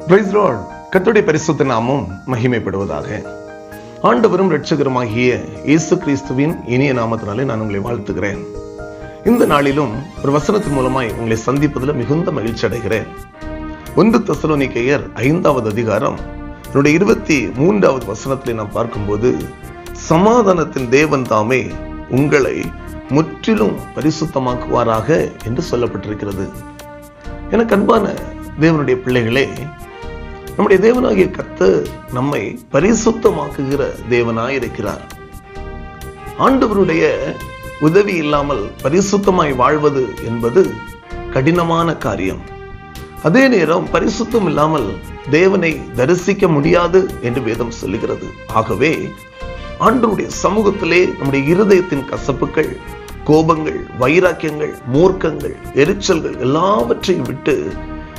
Praise the Lord. கர்த்தருடைய பரிசுத்த நாமம் மகிமைப்படுவதாக. ஆண்டவரும் இரட்சகருமாகிய இயேசு கிறிஸ்துவின் இனிய நாமத்தினாலே நான் உங்களை வாழ்த்துகிறேன். இந்த நாளிலும் ஒரு வசனத்தின் மூலமாய் உங்களை சந்திப்பதில் மிகுந்த மகிழ்ச்சி அடைகிறேன். 1 தெசலோனிக்கேயர் 5வது அதிகாரம் 23வது வசனத்திலே நாம் பார்க்கும்போது, சமாதானத்தின் தேவன் தாமே உங்களை முற்றிலும் பரிசுத்தமாக்குவாராக என்று சொல்லப்பட்டிருக்கிறது. எனக்கு அன்பான தேவனுடைய பிள்ளைகளே, நம்முடைய தேவனாகிய கர்த்தர் நம்மை பரிசுத்தமாக்குகிற தேவனாயிருக்கிறார். ஆண்டவருடைய உதவி இல்லாமல் பரிசுத்தமாய் வாழ்வது என்பது கடினமான காரியம். அதே நேரம் பரிசுத்தம் இல்லாமல் தேவனை தரிசிக்க முடியாது என்று வேதம் சொல்லுகிறது. ஆகவே ஆண்டவருடைய சமூகத்திலே நம்முடைய இருதயத்தின் கசப்புகள், கோபங்கள், வைராக்கியங்கள், மூர்க்கங்கள், எரிச்சல்கள் எல்லாவற்றையும் விட்டு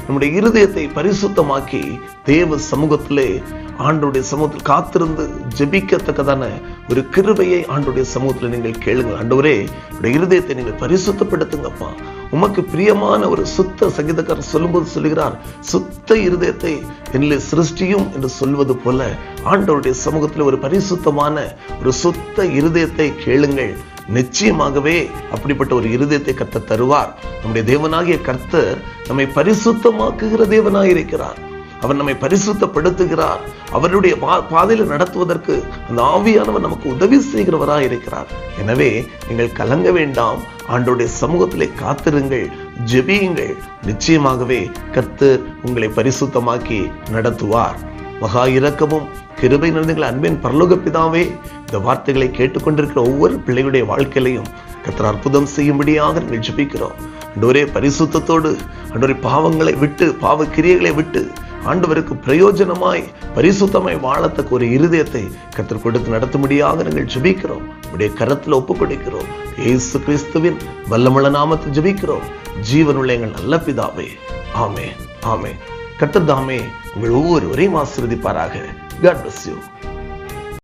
நம்முடைய இருதயத்தை பரிசுத்தமாக்கி தேவ சமூகத்திலே ஆண்டவருடைய சமூகத்தில் காத்திருந்து ஜெபிக்கத்தக்கதான ஒரு கிருபையை ஆண்டவருடைய சமூகத்தில் நீங்கள் கேளுங்கள். ஆண்டவரே, உடைய இருதயத்தை நீங்கள் பரிசுத்தப்படுத்துங்கப்பா. உமக்கு பிரியமான ஒரு சுத்த சங்கீதக்காரர் சொல்லும்போது சொல்லுகிறார், சுத்த இருதயத்தை என்னில் சிருஷ்டியும் என்று சொல்வது போல ஆண்டவருடைய சமூகத்தில் ஒரு பரிசுத்தமான ஒரு சுத்த இருதயத்தை கேளுங்கள். நிச்சயமாகவே அப்படிப்பட்ட ஒரு இருதயத்தை கர்த்தர் தருவார். நம்முடைய தேவனாகிய கர்த்தர் நம்மை பரிசுத்தமாக்குகிற தேவனாயிருக்கிறார். அவர் நம்மை பரிசுத்தப்படுத்துகிறார். அவருடைய பாதையில் நடத்துவதற்கு அந்த ஆவியானவர் நமக்கு உதவி செய்கிறவராயிருக்கிறார். எனவே நீங்கள் கலங்க வேண்டாம். ஆண்டவருடைய சமூகத்திலே காத்திருங்கள், ஜெபியுங்கள். நிச்சயமாகவே கர்த்தர் உங்களை பரிசுத்தமாக்கி நடத்துவார். மகா இரக்கமும் கிருபை நிறைந்த அன்பின் பரலோக பிதாவே, இந்த வார்த்தைகளை கேட்டுக்கொண்டிருக்கிற ஒவ்வொரு பிள்ளைகளுடைய வாழ்க்கையிலையும் கர்த்தர் அற்புதம் செய்யும்படியாக நாங்கள் ஜெபிக்கிறோம். ஆண்டவரே, பரிசுத்தத்தோடு ஆண்டவரே பாவங்களை விட்டு, பாவ கிரியைகளை விட்டு ஆண்டவருக்கு பிரயோஜனமாய் பரிசுத்தமாய் வாழத்தக்க ஒரு இருதயத்தை கர்த்தர் கொடுத்து நடத்தும்படியாக நாங்கள் ஜெபிக்கிறோம். உடைய கரத்தில் ஒப்புக் கொடுக்கிறோம். இயேசு கிறிஸ்துவின் வல்லமுள்ள நாமத்தில் ஜெபிக்கிறோம். ஜீவனுள்ள எங்கள் நல்ல பிதாவே, ஆமென், ஆமென். கர்த்தர் தாமே உங்கள் ஒவ்வொருவரையும் ஆசீர்வதிப்பாராக. God bless you.